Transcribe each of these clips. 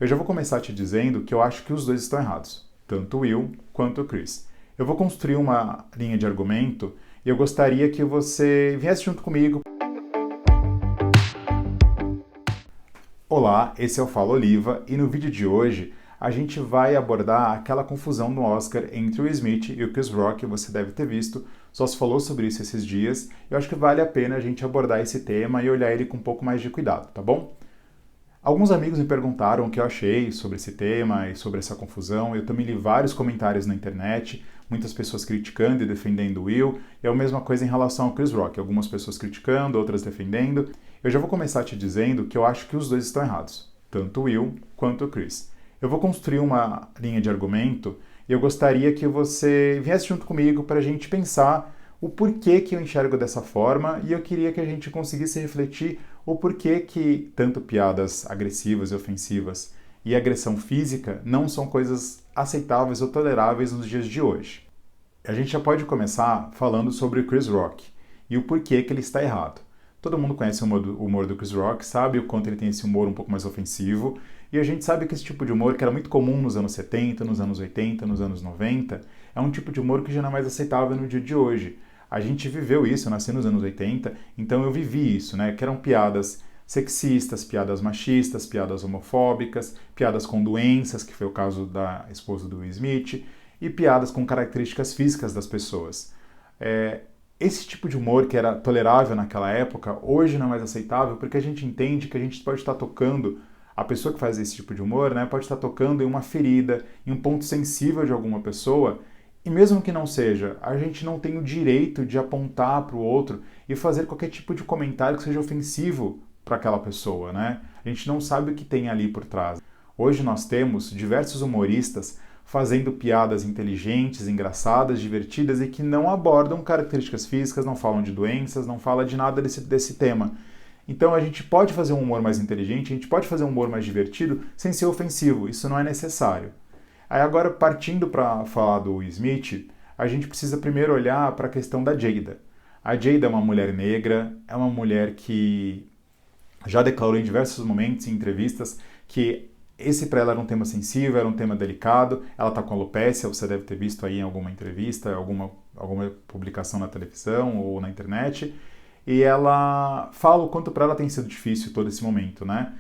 Eu já vou começar te dizendo que eu acho que os dois estão errados, tanto o Will quanto o Chris. Eu vou construir uma linha de argumento e eu gostaria que você viesse junto comigo. Olá, esse é o Fala Oliva e no vídeo de hoje a gente vai abordar aquela confusão no Oscar entre o Will Smith e o Chris Rock, você deve ter visto, só se falou sobre isso esses dias. Eu acho que vale a pena a gente abordar esse tema e olhar ele com um pouco mais de cuidado, tá bom? Alguns amigos me perguntaram o que eu achei sobre esse tema e sobre essa confusão. Eu também li vários comentários na internet, muitas pessoas criticando e defendendo o Will, e é a mesma coisa em relação ao Chris Rock, algumas pessoas criticando, outras defendendo. Eu já vou começar te dizendo que eu acho que os dois estão errados, tanto o Will quanto o Chris. Eu vou construir uma linha de argumento e eu gostaria que você viesse junto comigo para a gente pensar o porquê que eu enxergo dessa forma, e eu queria que a gente conseguisse refletir o porquê que tanto piadas agressivas e ofensivas e agressão física não são coisas aceitáveis ou toleráveis nos dias de hoje. A gente já pode começar falando sobre o Chris Rock e o porquê que ele está errado. Todo mundo conhece o humor do Chris Rock, sabe o quanto ele tem esse humor um pouco mais ofensivo, e a gente sabe que esse tipo de humor, que era muito comum nos anos 70, nos anos 80, nos anos 90, é um tipo de humor que já não é mais aceitável no dia de hoje. A gente viveu isso, eu nasci nos anos 80, então eu vivi isso, né? Que eram piadas sexistas, piadas machistas, piadas homofóbicas, piadas com doenças, que foi o caso da esposa do Will Smith, e piadas com características físicas das pessoas. Esse tipo de humor que era tolerável naquela época, hoje não é mais aceitável, porque a gente entende que a gente pode estar tocando, a pessoa que faz esse tipo de humor, né, pode estar tocando em uma ferida, em um ponto sensível de alguma pessoa. E mesmo que não seja, a gente não tem o direito de apontar para o outro e fazer qualquer tipo de comentário que seja ofensivo para aquela pessoa, né? A gente não sabe o que tem ali por trás. Hoje nós temos diversos humoristas fazendo piadas inteligentes, engraçadas, divertidas e que não abordam características físicas, não falam de doenças, não falam de nada desse tema. Então a gente pode fazer um humor mais inteligente, a gente pode fazer um humor mais divertido sem ser ofensivo, isso não é necessário. Aí agora, partindo para falar do Will Smith, a gente precisa primeiro olhar para a questão da Jada. A Jada é uma mulher negra, é uma mulher que já declarou em diversos momentos, em entrevistas, que esse para ela era um tema sensível, era um tema delicado. Ela está com alopecia, você deve ter visto aí em alguma entrevista, alguma publicação na televisão ou na internet. E ela fala o quanto para ela tem sido difícil todo esse momento, né?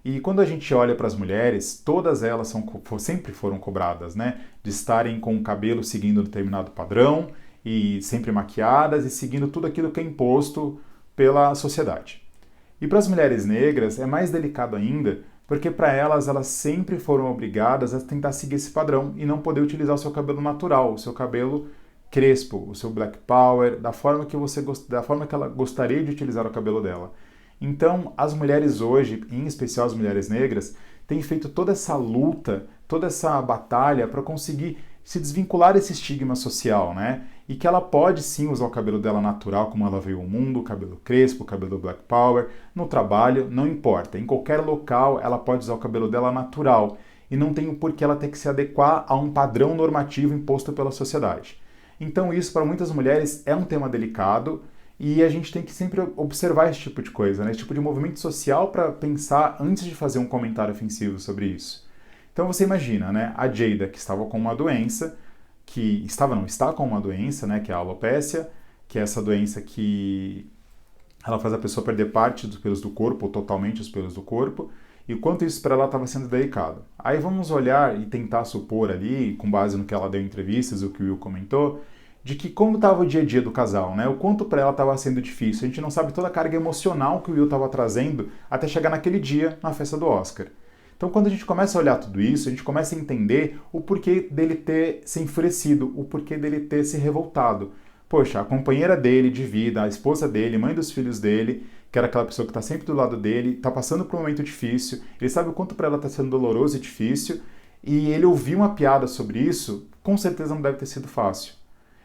E quando a gente olha para as mulheres, todas elas sempre foram cobradas, né? De estarem com o cabelo seguindo um determinado padrão e sempre maquiadas e seguindo tudo aquilo que é imposto pela sociedade. E para as mulheres negras é mais delicado ainda, porque para elas sempre foram obrigadas a tentar seguir esse padrão e não poder utilizar o seu cabelo natural, o seu cabelo crespo, o seu black power, da forma que ela gostaria de utilizar o cabelo dela. Então, as mulheres hoje, em especial as mulheres negras, têm feito toda essa luta, toda essa batalha para conseguir se desvincular desse estigma social, né? E que ela pode sim usar o cabelo dela natural, como ela veio ao mundo, o cabelo crespo, o cabelo black power, no trabalho, não importa. Em qualquer local, ela pode usar o cabelo dela natural. E não tem o porquê ela ter que se adequar a um padrão normativo imposto pela sociedade. Então, isso para muitas mulheres é um tema delicado, e a gente tem que sempre observar esse tipo de coisa, né? Esse tipo de movimento social para pensar antes de fazer um comentário ofensivo sobre isso. Então você imagina, né? A Jada, que estava com uma doença, está com uma doença, né? Que é a alopecia, que é essa doença que ela faz a pessoa perder parte dos pelos do corpo, ou totalmente os pelos do corpo, e o quanto isso para ela estava sendo delicado. Aí vamos olhar e tentar supor ali, com base no que ela deu em entrevistas, o que o Will comentou, de que como estava o dia a dia do casal, né? O quanto para ela estava sendo difícil. A gente não sabe toda a carga emocional que o Will estava trazendo até chegar naquele dia, na festa do Oscar. Então, quando a gente começa a olhar tudo isso, a gente começa a entender o porquê dele ter se enfurecido, o porquê dele ter se revoltado. Poxa, a companheira dele de vida, a esposa dele, mãe dos filhos dele, que era aquela pessoa que está sempre do lado dele, está passando por um momento difícil, ele sabe o quanto para ela está sendo doloroso e difícil, e ele ouvir uma piada sobre isso, com certeza não deve ter sido fácil.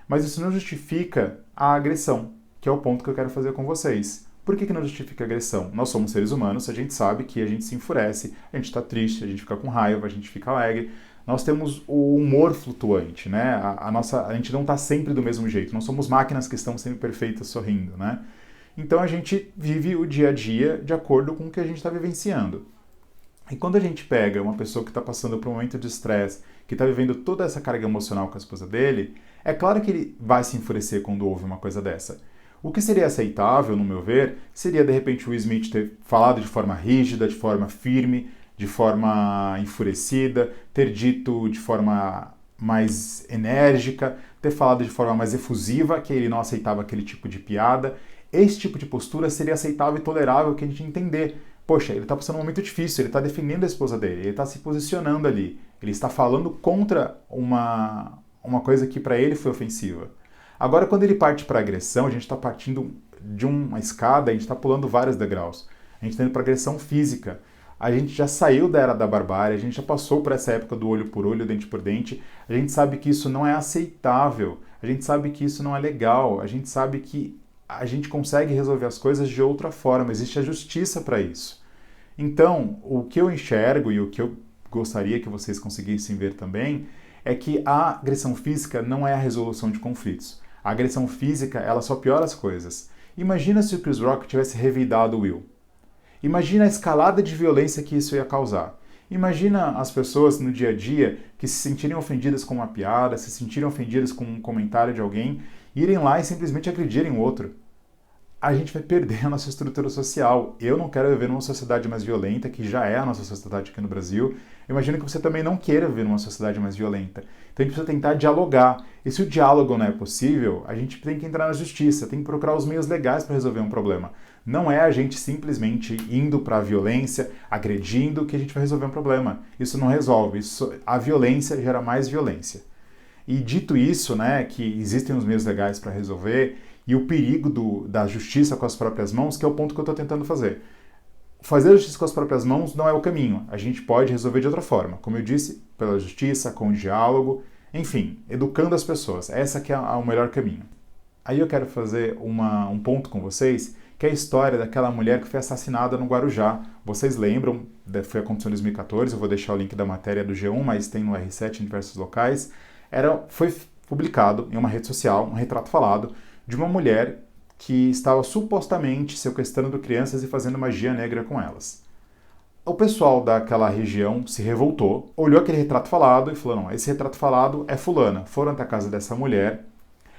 Mas isso não justifica a agressão, que é o ponto que eu quero fazer com vocês. Por que não justifica a agressão? Nós somos seres humanos, a gente sabe que a gente se enfurece, a gente está triste, a gente fica com raiva, a gente fica alegre. Nós temos o humor flutuante, né? A gente não está sempre do mesmo jeito, não somos máquinas que estão sempre perfeitas sorrindo, né? Então a gente vive o dia a dia de acordo com o que a gente está vivenciando. E quando a gente pega uma pessoa que está passando por um momento de estresse, que está vivendo toda essa carga emocional com a esposa dele, é claro que ele vai se enfurecer quando ouve uma coisa dessa. O que seria aceitável, no meu ver, seria de repente o Will Smith ter falado de forma rígida, de forma firme, de forma enfurecida, ter dito de forma mais enérgica, ter falado de forma mais efusiva, que ele não aceitava aquele tipo de piada. Esse tipo de postura seria aceitável e tolerável, que a gente entender. Poxa, ele está passando um momento difícil, ele está defendendo a esposa dele, ele está se posicionando ali, ele está falando contra uma coisa que para ele foi ofensiva. Agora, quando ele parte para agressão, a gente está partindo de uma escada, a gente está pulando vários degraus. A gente está indo para agressão física. A gente já saiu da era da barbárie, a gente já passou por essa época do olho por olho, dente por dente. A gente sabe que isso não é aceitável, a gente sabe que isso não é legal, a gente sabe que a gente consegue resolver as coisas de outra forma, existe a justiça para isso. Então, o que eu enxergo e o que eu gostaria que vocês conseguissem ver também é que a agressão física não é a resolução de conflitos. A agressão física, ela só piora as coisas. Imagina se o Chris Rock tivesse revidado o Will. Imagina a escalada de violência que isso ia causar. Imagina as pessoas no dia a dia que se sentirem ofendidas com uma piada, se sentirem ofendidas com um comentário de alguém, irem lá e simplesmente agredirem o outro. A gente vai perder a nossa estrutura social. Eu não quero viver numa sociedade mais violenta, que já é a nossa sociedade aqui no Brasil. Eu imagino que você também não queira viver numa sociedade mais violenta. Então a gente precisa tentar dialogar. E se o diálogo não é possível, a gente tem que entrar na justiça, tem que procurar os meios legais para resolver um problema. Não é a gente simplesmente indo para a violência, agredindo, que a gente vai resolver um problema. Isso não resolve. A violência gera mais violência. E dito isso, né, que existem os meios legais para resolver, e o perigo da justiça com as próprias mãos, que é o ponto que eu estou tentando fazer. Fazer a justiça com as próprias mãos não é o caminho. A gente pode resolver de outra forma. Como eu disse, pela justiça, com o diálogo, enfim, educando as pessoas. Essa que é o melhor caminho. Aí eu quero fazer um ponto com vocês, que é a história daquela mulher que foi assassinada no Guarujá. Vocês lembram, foi aconteceu em 2014, eu vou deixar o link da matéria do G1, mas tem no R7 em diversos locais. Foi publicado em uma rede social, um retrato falado, de uma mulher que estava supostamente sequestrando crianças e fazendo magia negra com elas. O pessoal daquela região se revoltou, olhou aquele retrato falado e falou, não, esse retrato falado é fulana. Foram até a casa dessa mulher,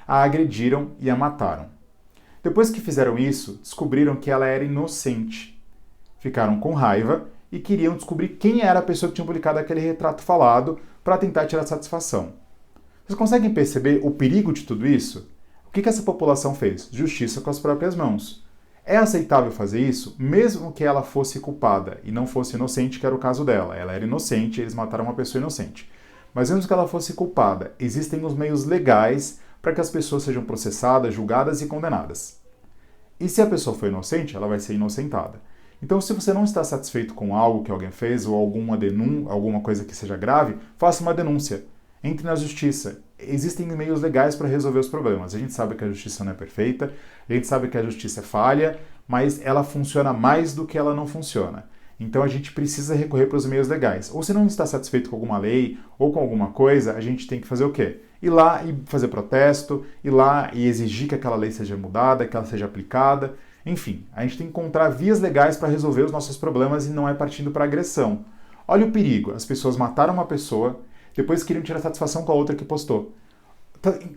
a agrediram e a mataram. Depois que fizeram isso, descobriram que ela era inocente. Ficaram com raiva e queriam descobrir quem era a pessoa que tinha publicado aquele retrato falado para tentar tirar satisfação. Vocês conseguem perceber o perigo de tudo isso? O que essa população fez? Justiça com as próprias mãos. É aceitável fazer isso, mesmo que ela fosse culpada e não fosse inocente, que era o caso dela. Ela era inocente, eles mataram uma pessoa inocente. Mas mesmo que ela fosse culpada, existem os meios legais para que as pessoas sejam processadas, julgadas e condenadas. E se a pessoa for inocente, ela vai ser inocentada. Então, se você não está satisfeito com algo que alguém fez ou alguma coisa que seja grave, faça uma denúncia. Entre na justiça. Existem meios legais para resolver os problemas. A gente sabe que a justiça não é perfeita, a gente sabe que a justiça é falha, mas ela funciona mais do que ela não funciona. Então a gente precisa recorrer para os meios legais. Ou se não está satisfeito com alguma lei ou com alguma coisa, a gente tem que fazer o quê? Ir lá e fazer protesto, ir lá e exigir que aquela lei seja mudada, que ela seja aplicada. Enfim, a gente tem que encontrar vias legais para resolver os nossos problemas e não é partindo para agressão. Olha o perigo, as pessoas mataram uma pessoa, depois queriam tirar satisfação com a outra que postou.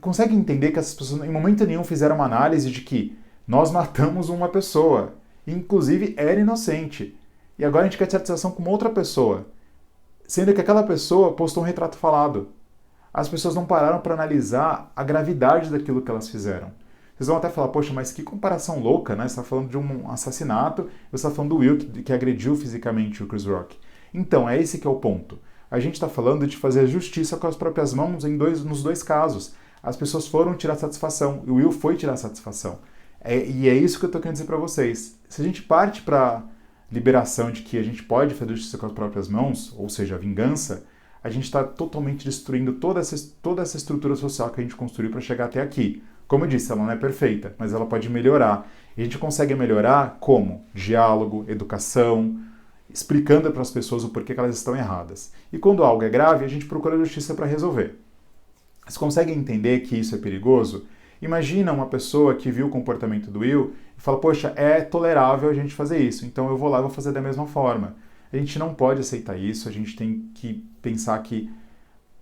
Consegue entender que essas pessoas em momento nenhum fizeram uma análise de que nós matamos uma pessoa, inclusive era inocente, e agora a gente quer tirar satisfação com uma outra pessoa, sendo que aquela pessoa postou um retrato falado. As pessoas não pararam para analisar a gravidade daquilo que elas fizeram. Vocês vão até falar, poxa, mas que comparação louca, né? Você está falando de um assassinato, você está falando do Will que agrediu fisicamente o Chris Rock. Então, é esse que é o ponto. A gente está falando de fazer justiça com as próprias mãos nos dois casos. As pessoas foram tirar satisfação, o Will foi tirar satisfação. E é isso que eu estou querendo dizer para vocês. Se a gente parte para liberação de que a gente pode fazer justiça com as próprias mãos, ou seja, a vingança, a gente está totalmente destruindo toda essa estrutura social que a gente construiu para chegar até aqui. Como eu disse, ela não é perfeita, mas ela pode melhorar. E a gente consegue melhorar como? Diálogo, educação, explicando para as pessoas o porquê que elas estão erradas. E quando algo é grave, a gente procura justiça para resolver. Vocês conseguem entender que isso é perigoso? Imagina uma pessoa que viu o comportamento do Will e fala, poxa, é tolerável a gente fazer isso, então eu vou lá e vou fazer da mesma forma. A gente não pode aceitar isso, a gente tem que pensar que,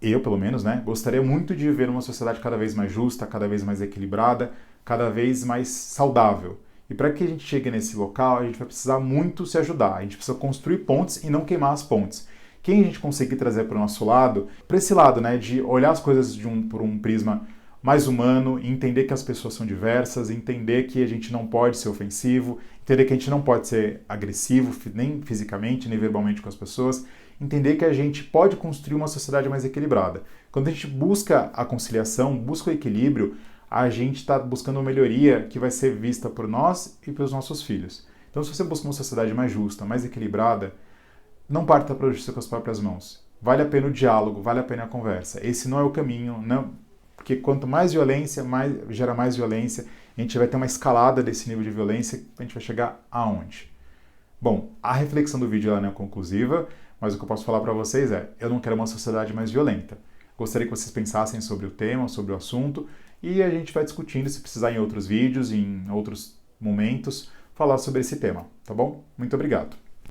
eu pelo menos, né, gostaria muito de viver numa sociedade cada vez mais justa, cada vez mais equilibrada, cada vez mais saudável. E para que a gente chegue nesse local, a gente vai precisar muito se ajudar, a gente precisa construir pontes e não queimar as pontes. Quem a gente conseguir trazer para o nosso lado, para esse lado, né, de olhar as coisas por um prisma mais humano, entender que as pessoas são diversas, entender que a gente não pode ser ofensivo, entender que a gente não pode ser agressivo, nem fisicamente, nem verbalmente com as pessoas, entender que a gente pode construir uma sociedade mais equilibrada. Quando a gente busca a conciliação, busca o equilíbrio, a gente está buscando uma melhoria que vai ser vista por nós e pelos nossos filhos. Então, se você busca uma sociedade mais justa, mais equilibrada, não parta para a justiça com as próprias mãos. Vale a pena o diálogo, vale a pena a conversa. Esse não é o caminho, não, porque quanto mais violência, gera mais violência. A gente vai ter uma escalada desse nível de violência, a gente vai chegar aonde? Bom, a reflexão do vídeo não é conclusiva, mas o que eu posso falar para vocês é, eu não quero uma sociedade mais violenta. Gostaria que vocês pensassem sobre o tema, sobre o assunto, e a gente vai discutindo, se precisar em outros vídeos, em outros momentos, falar sobre esse tema, tá bom? Muito obrigado.